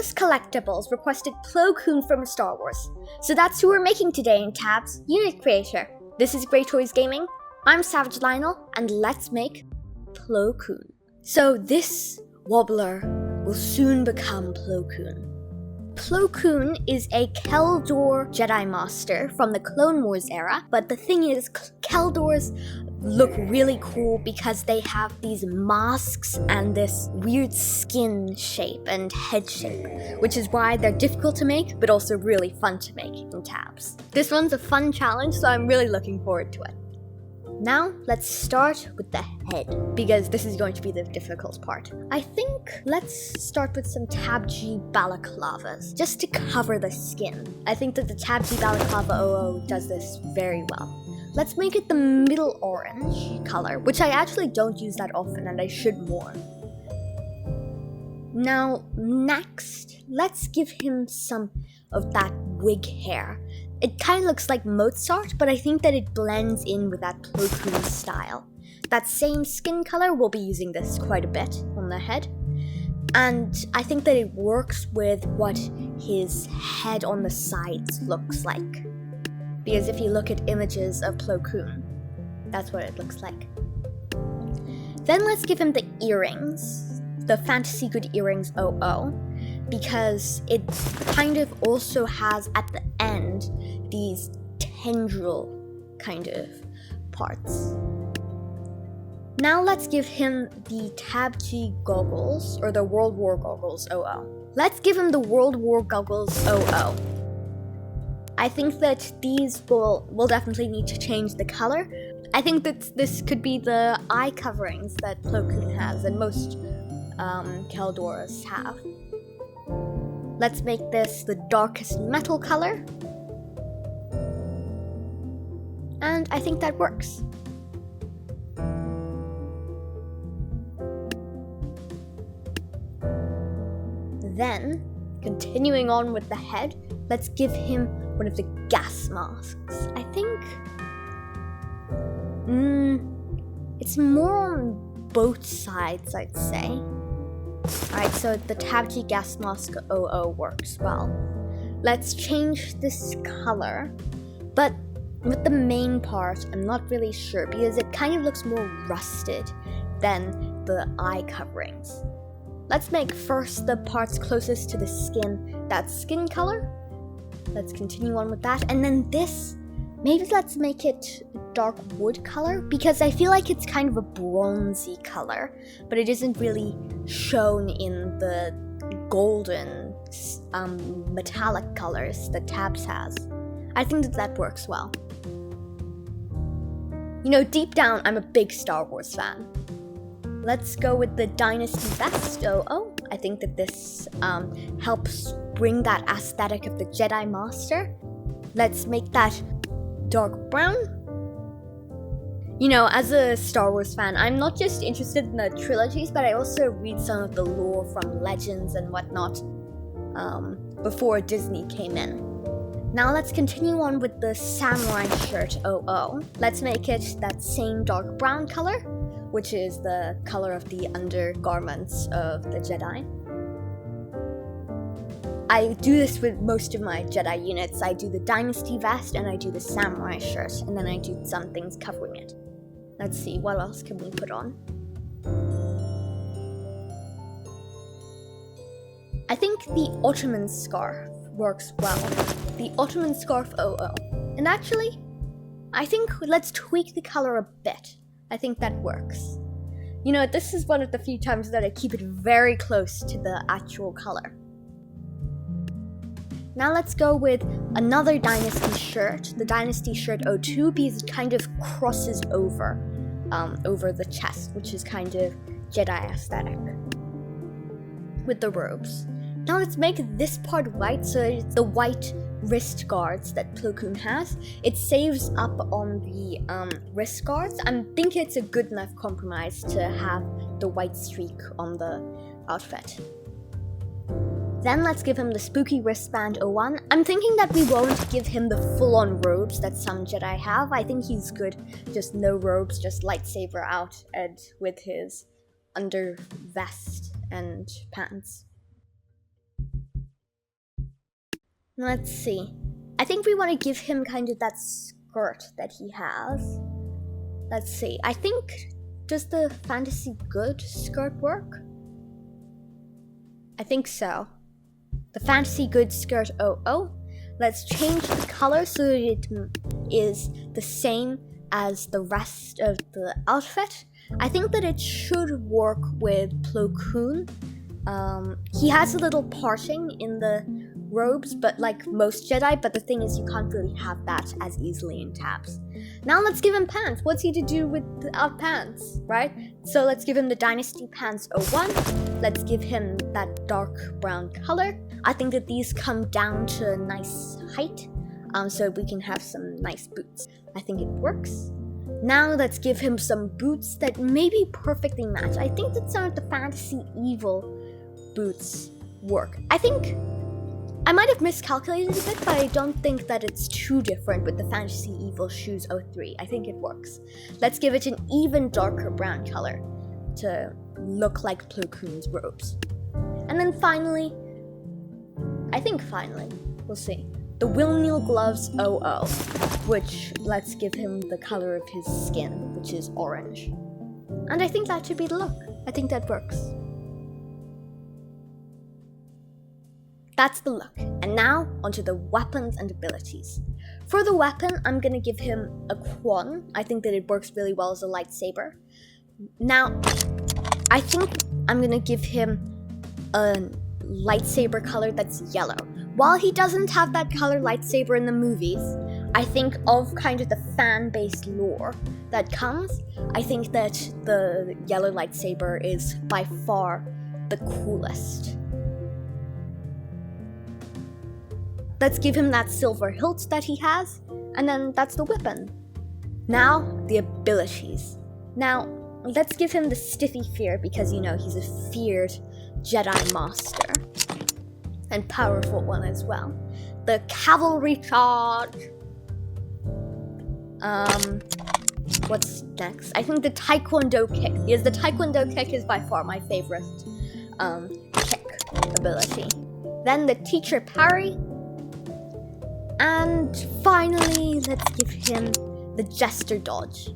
Anonymous Collectibles requested Plo Koon from Star Wars, so that's who we're making today in Tab's Unit Creator. This is Great Toys Gaming, I'm Savage Lionel, and let's make Plo Koon. So this wobbler will soon become Plo Koon. Plo Koon is a Keldor Jedi Master from the Clone Wars era, but the thing is, Keldors look really cool because they have these masks and this weird skin shape and head shape, which is why they're difficult to make, but also really fun to make in Tabs. This one's a fun challenge, so I'm really looking forward to it. Now, let's start with the head, because this is going to be the difficult part. I think let's start with some Tabji balaclavas, just to cover the skin. I think that the Tabji balaclava 00 does this very well. Let's make it the middle orange color, which I actually don't use that often and I should more. Now, next, let's give him some of that wig hair. It kind of looks like Mozart, but I think that it blends in with that Plo Koon style. That same skin color, we'll be using this quite a bit on the head. And I think that it works with what his head on the sides looks like. Because if you look at images of Plo Koon, that's what it looks like. Then let's give him the earrings, the Fantasy Good Earrings 00, because it kind of also has at the end these tendril kind of parts. Now let's give him the Tabji goggles, or the World War goggles 00. Let's give him the World War goggles 00. I think that these will definitely need to change the color. I think that this could be the eye coverings that Plo Koon has and most Keldors have. Let's make this the darkest metal color. And I think that works. Then, continuing on with the head, let's give him one of the gas masks. I think it's more on both sides, I'd say. Alright, so the Tabji gas mask 00 works well. Let's change this color, but with the main part, I'm not really sure because it kind of looks more rusted than the eye coverings. Let's make first the parts closest to the skin, that skin color. Let's continue on with that. And then this, maybe let's make it dark wood color because I feel like it's kind of a bronzy color, but it isn't really shown in the golden metallic colors that Tabs has. I think that works well. You know, deep down, I'm a big Star Wars fan. Let's go with the Dynasty Vest 00. I think that this helps bring that aesthetic of the Jedi Master. Let's make that dark brown. You know, as a Star Wars fan, I'm not just interested in the trilogies, but I also read some of the lore from Legends and whatnot before Disney came in. Now let's continue on with the Samurai Shirt 00. Let's make it that same dark brown color, which is the color of the undergarments of the Jedi. I do this with most of my Jedi units. I do the Dynasty Vest and I do the Samurai Shirt, and then I do some things covering it. Let's see, what else can we put on? I think the Ottoman Scarf works well. The Ottoman Scarf 00. And actually, I think let's tweak the color a bit. I think that works. You know, this is one of the few times that I keep it very close to the actual color. Now let's go with another Dynasty shirt, the Dynasty Shirt 02, because it kind of crosses over the chest, which is kind of Jedi aesthetic with the robes. Now let's make this part white, so it's the white wrist guards that Plo Koon has. It saves up on the wrist guards. I think it's a good enough compromise to have the white streak on the outfit. Then let's give him the spooky wristband 01. I'm thinking that we won't give him the full-on robes that some Jedi have. I think he's good, just no robes, just lightsaber out and with his under vest and pants. Let's see. I think we want to give him kind of that skirt that he has. Let's see. I think, does the fantasy good skirt work? I think so. The fantasy good skirt 00. Let's change the color so that it is the same as the rest of the outfit. I think that it should work with Plo Koon. He has a little parting in the robes, but like most Jedi, but the thing is you can't really have that as easily in tabs. Now let's give him pants. What's he to do without pants, right? So let's give him the Dynasty Pants 01. Let's give him that dark brown color. I think that these come down to a nice height, so we can have some nice boots. I think it works. Now let's give him some boots that maybe perfectly match. I think that some of the Fantasy Evil boots work. I think I might have miscalculated a bit, but I don't think that it's too different with the Fantasy Evil Shoes 03. I think it works. Let's give it an even darker brown color to look like Plo Koon's robes. And then finally, we'll see, the Wilneal Gloves 00, which let's give him the color of his skin, which is orange. And I think that should be the look. I think that works. That's the look. And now, onto the weapons and abilities. For the weapon, I'm gonna give him a Quan. I think that it works really well as a lightsaber. Now, I think I'm gonna give him a lightsaber color that's yellow. While he doesn't have that color lightsaber in the movies, I think of kind of the fan-based lore that comes, I think that the yellow lightsaber is by far the coolest. Let's give him that silver hilt that he has, and then that's the weapon. Now, the abilities. Now, let's give him the Stiffy Fear because, you know, he's a feared Jedi Master. And powerful one as well. The Cavalry Charge. What's next? I think the Taekwondo Kick, because the Taekwondo Kick is by far my favorite kick ability. Then the Teacher Parry. And finally, let's give him the Jester Dodge.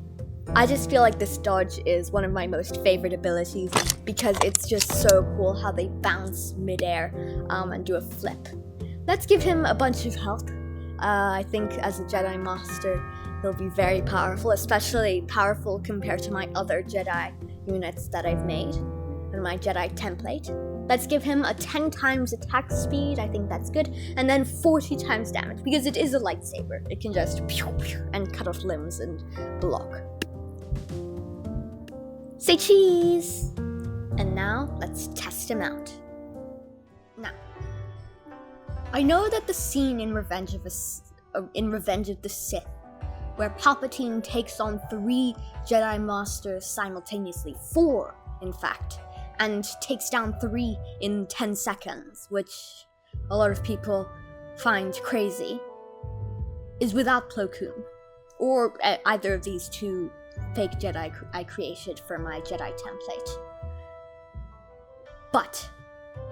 I just feel like this dodge is one of my most favorite abilities because it's just so cool how they bounce midair and do a flip. Let's give him a bunch of health. I think as a Jedi Master, he'll be very powerful, especially powerful compared to my other Jedi units that I've made in my Jedi template. Let's give him a 10 times attack speed, I think that's good, and then 40 times damage, because it is a lightsaber. It can just pew, pew, and cut off limbs and block. Say cheese! And now, let's test him out. Now, I know that the scene in Revenge of the Sith, where Palpatine takes on 3 Jedi Masters simultaneously, 4 in fact, and takes down 3 in 10 seconds, which a lot of people find crazy, is without Plo Koon, or either of these 2 fake Jedi I created for my Jedi template. But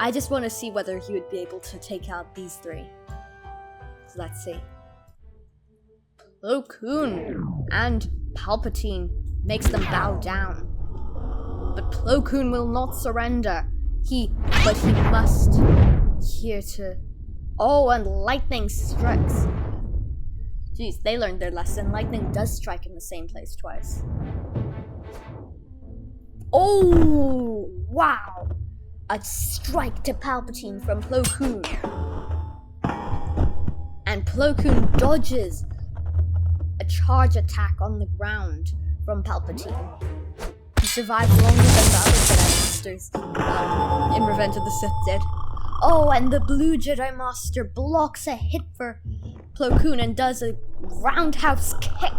I just want to see whether he would be able to take out these 3. So let's see. Plo Koon and Palpatine makes them bow down. But Plo Koon will not surrender. But he must here to... Oh, and lightning strikes. Jeez, they learned their lesson. Lightning does strike in the same place twice. Oh, wow. A strike to Palpatine from Plo Koon. And Plo Koon dodges a charge attack on the ground from Palpatine. He survived longer than the other Jedi Masters in Revenge of the Sith did. Oh, and the blue Jedi Master blocks a hit for Plo Koon and does a roundhouse kick.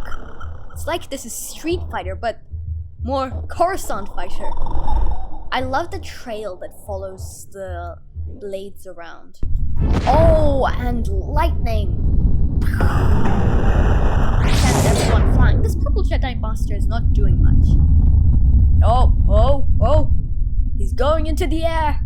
It's like this is Street Fighter, but more Coruscant Fighter. I love the trail that follows the blades around. Oh, and lightning! Sends everyone flying. This purple Jedi Master is not doing much. Oh! He's going into the air!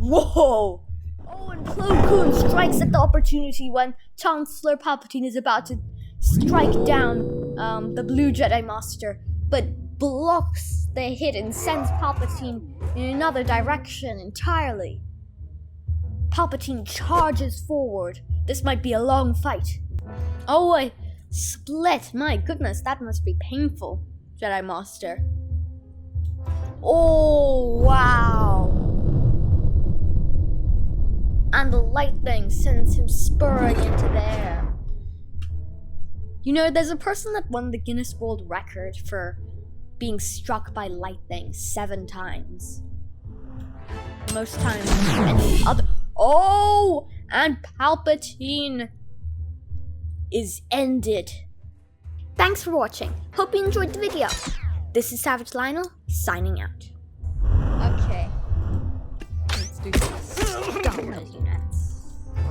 Whoa! Oh, and Plo Koon strikes at the opportunity when Chancellor Palpatine is about to strike down the Blue Jedi Master, but blocks the hit and sends Palpatine in another direction entirely. Palpatine charges forward. This might be a long fight. Oh, a split. My goodness, that must be painful, Jedi Master. Oh, wow. And the lightning sends him spurring into the air. You know, there's a person that won the Guinness World Record for being struck by lightning 7 times. Most times than any other. Oh! And Palpatine is ended. Thanks for watching. Hope you enjoyed the video. This is Savage Lionel, signing out. Okay. Let's do this. Stop it.